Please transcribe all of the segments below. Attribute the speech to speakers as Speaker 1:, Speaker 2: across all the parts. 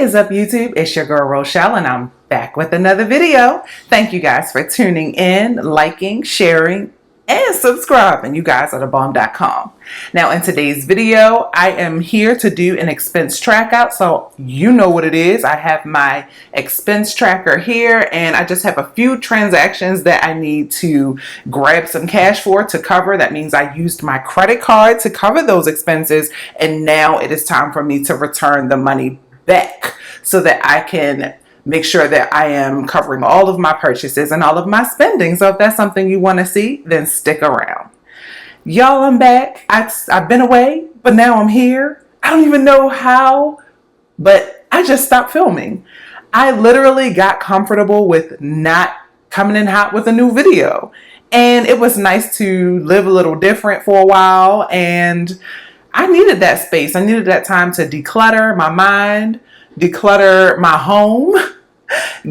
Speaker 1: is up, YouTube? It's your girl Rochelle, and I'm back with another video. Thank you guys for tuning in, liking, sharing, and subscribing. You guys are thebomb.com. Now, in today's video, I am here to do an expense track out. So you know what it is. I have my expense tracker here, and I just have a few transactions that I need to grab some cash for to cover. That means I used my credit card to cover those expenses, and now it is time for me to return the money back so that I can make sure that I am covering all of my purchases and all of my spending. So if that's something you want to see, then stick around. Y'all, I'm back. I've been away, but now I'm here. I don't even know how, but I just stopped filming. I literally got comfortable with not coming in hot with a new video. And it was nice to live a little different for a while. And I needed that space. I needed that time to declutter my mind, declutter my home,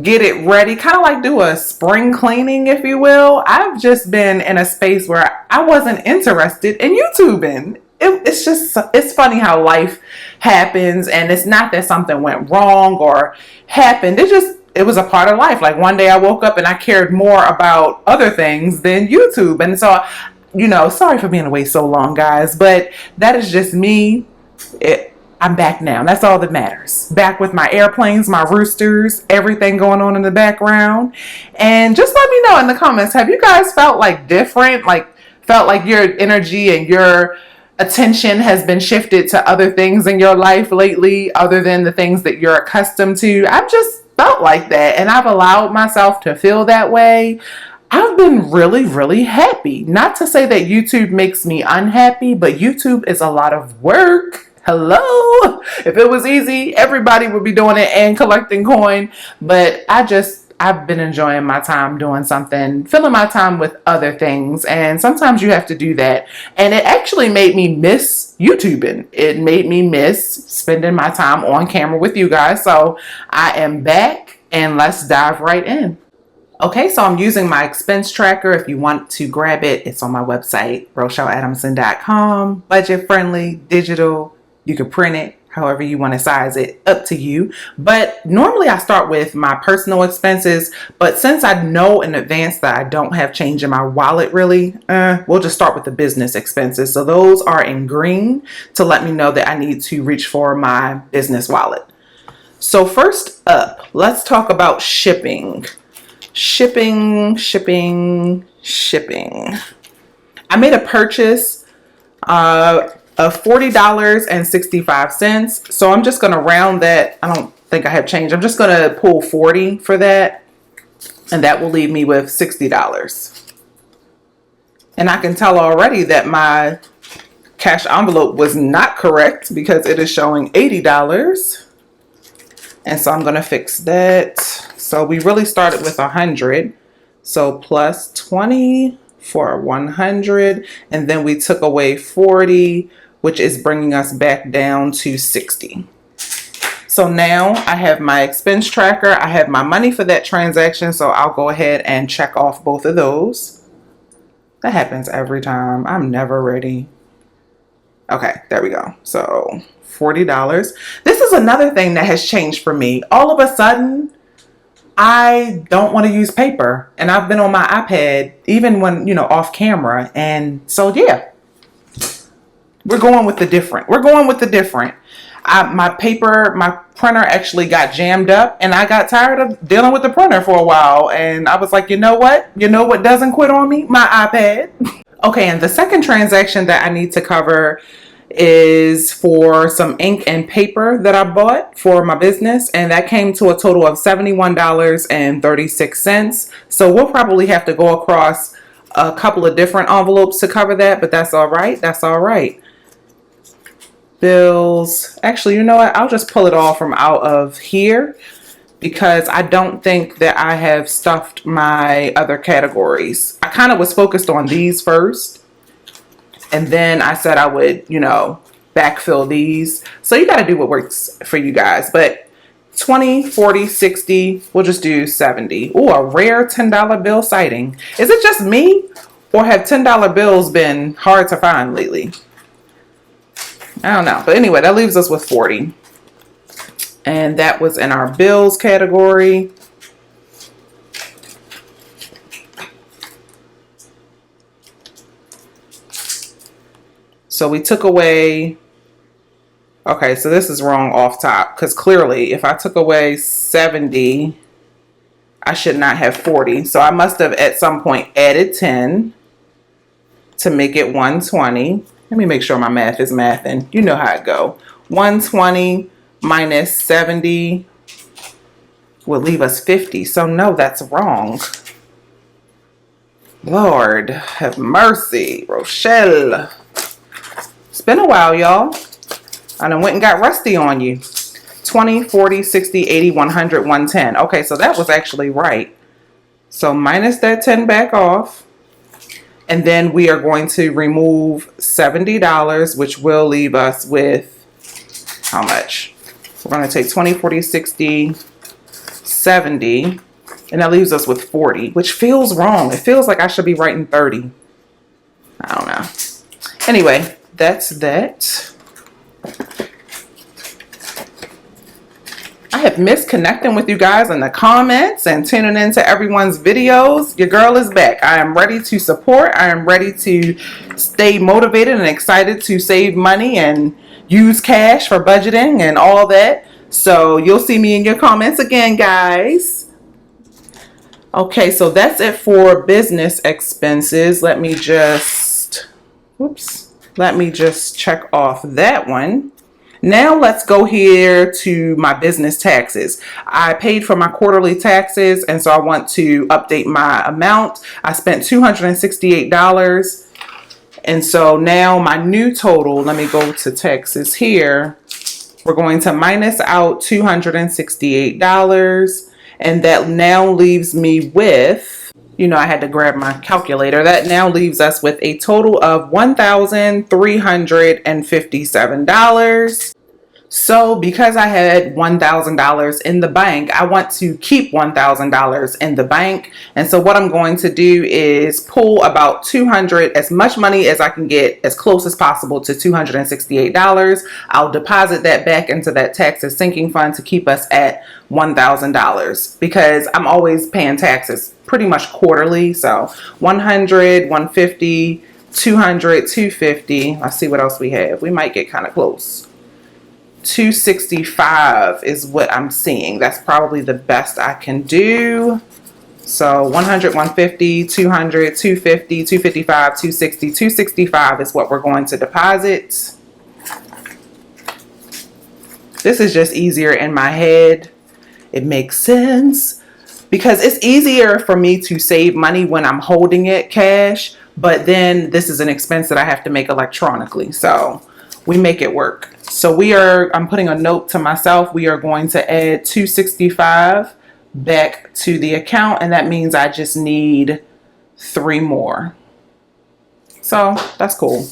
Speaker 1: get it ready, kind of like do a spring cleaning, if you will. I've just been in a space where I wasn't interested in YouTubing. It's funny how life happens, and it's not that something went wrong or happened. It was a part of life. Like one day I woke up and I cared more about other things than YouTube. And so, sorry for being away so long, guys, but that is just me. I'm back now. That's all that matters. Back with my airplanes, my roosters, everything going on in the background. And just let me know in the comments, have you guys felt like different? Like felt like your energy and your attention has been shifted to other things in your life lately, other than the things that you're accustomed to? I've just felt like that, and I've allowed myself to feel that way. I've been really, really happy. Not to say that YouTube makes me unhappy, but YouTube is a lot of work. Hello? If it was easy, everybody would be doing it and collecting coin. But I've been enjoying my time doing something, filling my time with other things. And sometimes you have to do that. And it actually made me miss YouTubing. It made me miss spending my time on camera with you guys. So I am back, and let's dive right in. Okay, so I'm using my expense tracker. If you want to grab it, it's on my website, RochelleAdamson.com. Budget friendly, digital. You can print it however you want to size it, up to you. But normally I start with my personal expenses. But since I know in advance that I don't have change in my wallet really, we'll just start with the business expenses. So those are in green to let me know that I need to reach for my business wallet. So first up, let's talk about shipping. Shipping. I made a purchase of $40.65. So I'm just going to round that. I don't think I have change. I'm just going to pull 40 for that. And that will leave me with $60. And I can tell already that my cash envelope was not correct because it is showing $80. And so I'm going to fix that. So we really started with 100. So plus 20 for 100. And then we took away 40, which is bringing us back down to 60. So now I have my expense tracker. I have my money for that transaction. So I'll go ahead and check off both of those. That happens every time. I'm never ready. Okay, there we go. So $40. This is another thing that has changed for me. All of a sudden, I don't want to use paper, and I've been on my iPad even when, off camera. And so, yeah, we're going with the different. My printer actually got jammed up, and I got tired of dealing with the printer for a while. And I was like, you know what? You know what doesn't quit on me? My iPad. Okay, and the second transaction that I need to cover is for some ink and paper that I bought for my business, and that came to a total of $71.36. So we'll probably have to go across a couple of different envelopes to cover that, but that's all right. That's all right. Bills. Actually, you know what? I'll just pull it all from out of here because I don't think that I have stuffed my other categories. I kind of was focused on these first. And then I said I would, backfill these. So you got to do what works for you guys. But 20, 40, 60, we'll just do 70. Oh, a rare $10 bill sighting. Is it just me, or have $10 bills been hard to find lately? I don't know. But anyway, that leaves us with 40. And that was in our bills category. So we took away, okay, so this is wrong off top, because clearly if I took away 70, I should not have 40. So I must have at some point added 10 to make it 120. Let me make sure my math is mathing. You know how it go. 120 minus 70 will leave us 50. So no, that's wrong. Lord have mercy, Rochelle. It's been a while, y'all. I done went and got rusty on you. 20, 40, 60, 80, 100, 110. Okay, so that was actually right. So minus that 10 back off. And then we are going to remove $70, which will leave us with how much? We're going to take 20, 40, 60, 70. And that leaves us with 40, which feels wrong. It feels like I should be writing 30. I don't know. Anyway, that's that. I have missed connecting with you guys in the comments and tuning into everyone's videos. Your girl is back. I am ready to support. I am ready to stay motivated and excited to save money and use cash for budgeting and all that. So you'll see me in your comments again, guys. Okay, so that's it for business expenses. Let me just check off that one. Now let's go here to my business taxes. I paid for my quarterly taxes, and so I want to update my amount. I spent $268. And so now my new total, let me go to taxes here. We're going to minus out $268. And that now leaves me with, I had to grab my calculator. That now leaves us with a total of $1,357. So because I had $1,000 in the bank, I want to keep $1,000 in the bank. And so what I'm going to do is pull about as much money as I can get, as close as possible to $268. I'll deposit that back into that taxes sinking fund to keep us at $1,000, because I'm always paying taxes pretty much quarterly. So 100, 150, 200, 250. Let's see what else we have. We might get kind of close. 265 is what I'm seeing. That's probably the best I can do. So 100, 150, 200, 250, 255, 260, 265 is what we're going to deposit. This is just easier in my head. It makes sense because it's easier for me to save money when I'm holding it cash, but then this is an expense that I have to make electronically. So we make it work. So I'm putting a note to myself. We are going to add 265 back to the account, and that means I just need 3 more. So that's cool.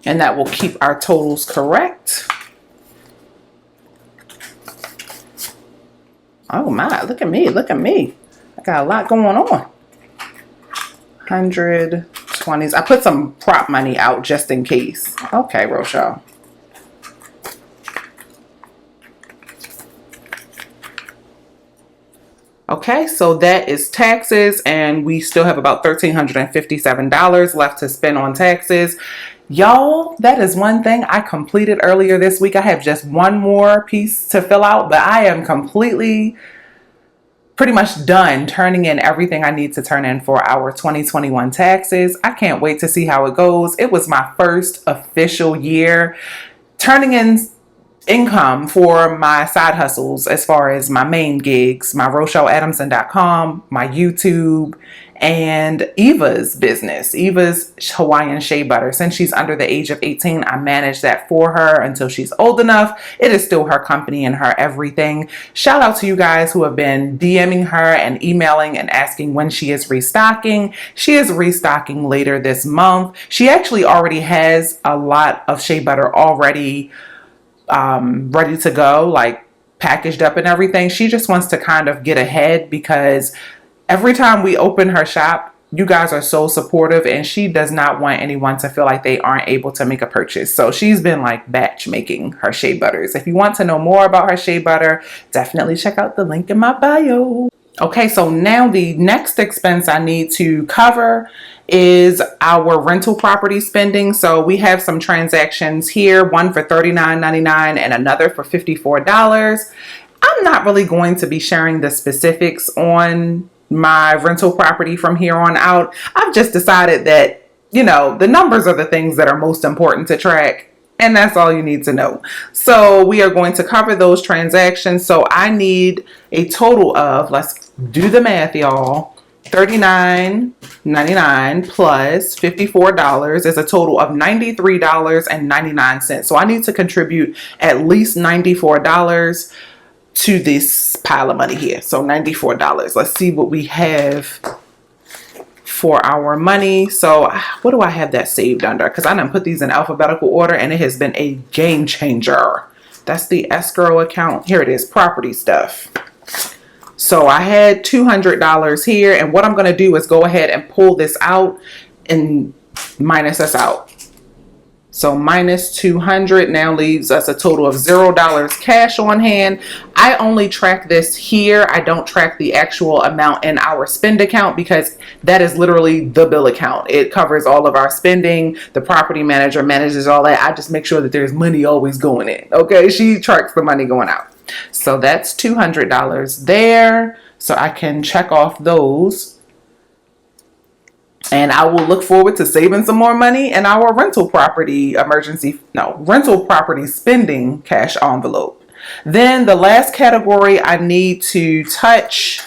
Speaker 1: And that will keep our totals correct. Oh my, look at me, look at me. I got a lot going on. 120s. I put some prop money out just in case. Okay, Rochelle. Okay, so that is taxes, and we still have about $1,357 left to spend on taxes. Y'all, that is one thing I completed earlier this week. I have just one more piece to fill out, but I am completely pretty much done turning in everything I need to turn in for our 2021 taxes. I can't wait to see how it goes. It was my first official year turning in income for my side hustles, as far as my main gigs, my RochelleAdamson.com, my YouTube, and Eva's business, Eva's Hawaiian Shea Butter. Since she's under the age of 18, I manage that for her until she's old enough. It is still her company and her everything. Shout out to you guys who have been DMing her and emailing and asking when she is restocking. She is restocking later this month. She actually already has a lot of shea butter already ready to go, like packaged up and everything. She just wants to kind of get ahead, because every time we open her shop, you guys are so supportive, and she does not want anyone to feel like they aren't able to make a purchase. So she's been like batch making her shea butters. If you want to know more about her shea butter, definitely check out the link in my bio. Okay, so now the next expense I need to cover is our rental property spending. So we have some transactions here, one for $39.99 and another for $54. I'm not really going to be sharing the specifics on my rental property from here on out. I've just decided that, you know, the numbers are the things that are most important to track. And that's all you need to know. So we are going to cover those transactions. So I need a total of, let's do the math, y'all. $39.99 plus $54 is a total of $93.99. So I need to contribute at least $94 to this pile of money here. So $94. Let's see what we have for our money. So what do I have that saved under? Because I done put these in alphabetical order and it has been a game changer. That's the escrow account. Here it is, property stuff. So I had $200 here, and what I'm going to do is go ahead and pull this out and minus us out. So minus 200 now leaves us a total of $0 cash on hand. I only track this here. I don't track the actual amount in our spend account because that is literally the bill account. It covers all of our spending. The property manager manages all that. I just make sure that there's money always going in. Okay, she tracks the money going out. So that's $200 there. So I can check off those. And I will look forward to saving some more money in our rental property rental property spending cash envelope. Then the last category I need to touch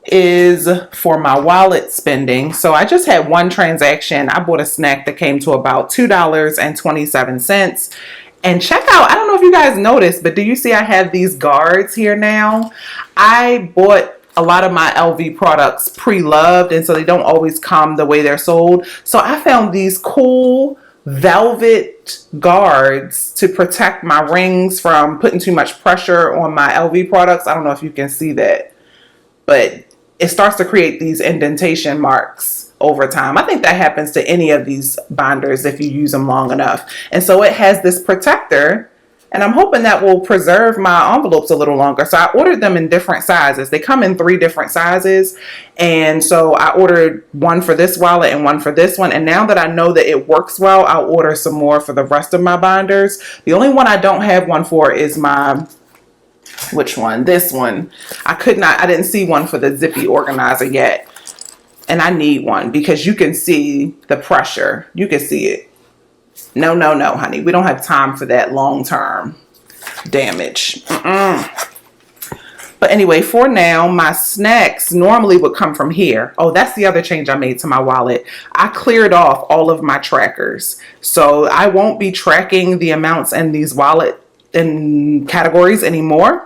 Speaker 1: is for my wallet spending. So I just had one transaction. I bought a snack that came to about $2.27. And check out, I don't know if you guys noticed, but do you see I have these guards here now? I bought a lot of my LV products pre-loved, and so they don't always come the way they're sold. So I found these cool velvet guards to protect my rings from putting too much pressure on my LV products. I don't know if you can see that, but it starts to create these indentation marks over time. I think that happens to any of these binders if you use them long enough. And so it has this protector, and I'm hoping that will preserve my envelopes a little longer. So I ordered them in different sizes. They come in 3 different sizes. And so I ordered one for this wallet and one for this one. And now that I know that it works well, I'll order some more for the rest of my binders. The only one I don't have one for is which one? This one. I didn't see one for the zippy organizer yet. And I need one because you can see the pressure. You can see it. No, honey. We don't have time for that long-term damage. But anyway, for now, my snacks normally would come from here. Oh, that's the other change I made to my wallet. I cleared off all of my trackers. So I won't be tracking the amounts in these wallet categories anymore.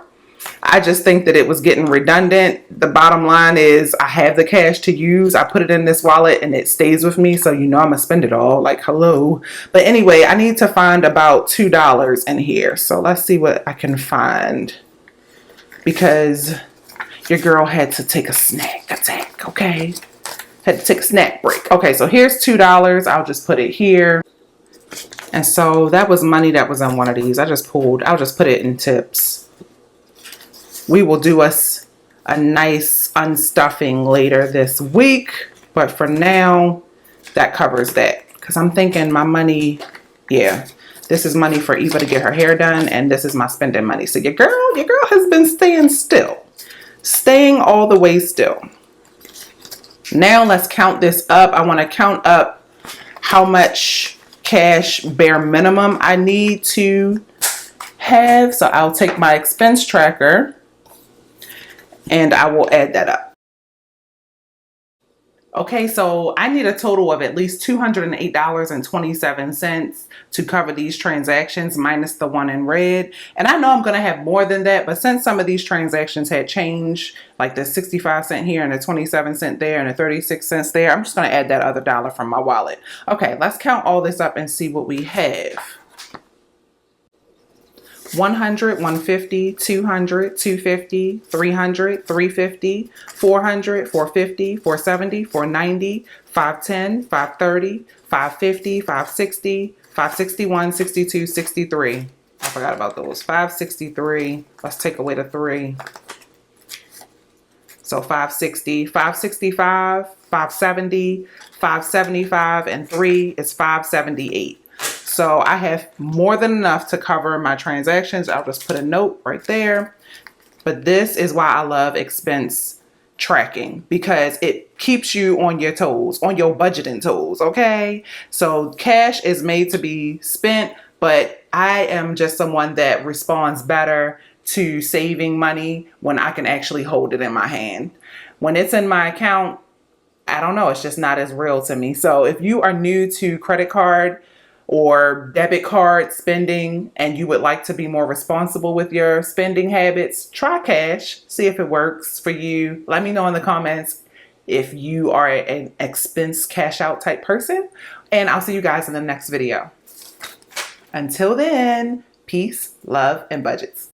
Speaker 1: I just think that it was getting redundant. The bottom line is I have the cash to use. I put it in this wallet and it stays with me. So you know I'm going to spend it all. Like, hello. But anyway, I need to find about $2 in here. So let's see what I can find. Because your girl had to take a snack attack, okay? Had to take a snack break. Okay, so here's $2. I'll just put it here. And so that was money that was on one of these. I'll just put it in tips. We will do us a nice unstuffing later this week. But for now, that covers that. Because I'm thinking my money, yeah. This is money for Eva to get her hair done. And this is my spending money. So your girl has been staying still. Staying all the way still. Now let's count this up. I want to count up how much cash bare minimum I need to have. So I'll take my expense tracker and I will add that up. Okay, so I need a total of at least $208.27 to cover these transactions minus the one in red. And I know I'm going to have more than that, but since some of these transactions had changed, like the 65 cent here and the 27 cent there and the 36 cents there, I'm just going to add that other dollar from my wallet. Okay, let's count all this up and see what we have. 100, 150, 200, 250, 300, 350, 400, 450, 470, 490, 510, 530, 550, 560, 561, 62, 63. I forgot about those. 563. Let's take away the 3. So 560, 565, 570, 575, and 3 is 578. So I have more than enough to cover my transactions. I'll just put a note right there. But this is why I love expense tracking, because it keeps you on your toes, on your budgeting toes, okay? So cash is made to be spent, but I am just someone that responds better to saving money when I can actually hold it in my hand. When it's in my account, I don't know, it's just not as real to me. So if you are new to credit card or debit card spending and you would like to be more responsible with your spending habits, try cash, see if it works for you. Let me know in the comments if you are an expense cash out type person, and I'll see you guys in the next video. Until then, peace, love, and budgets.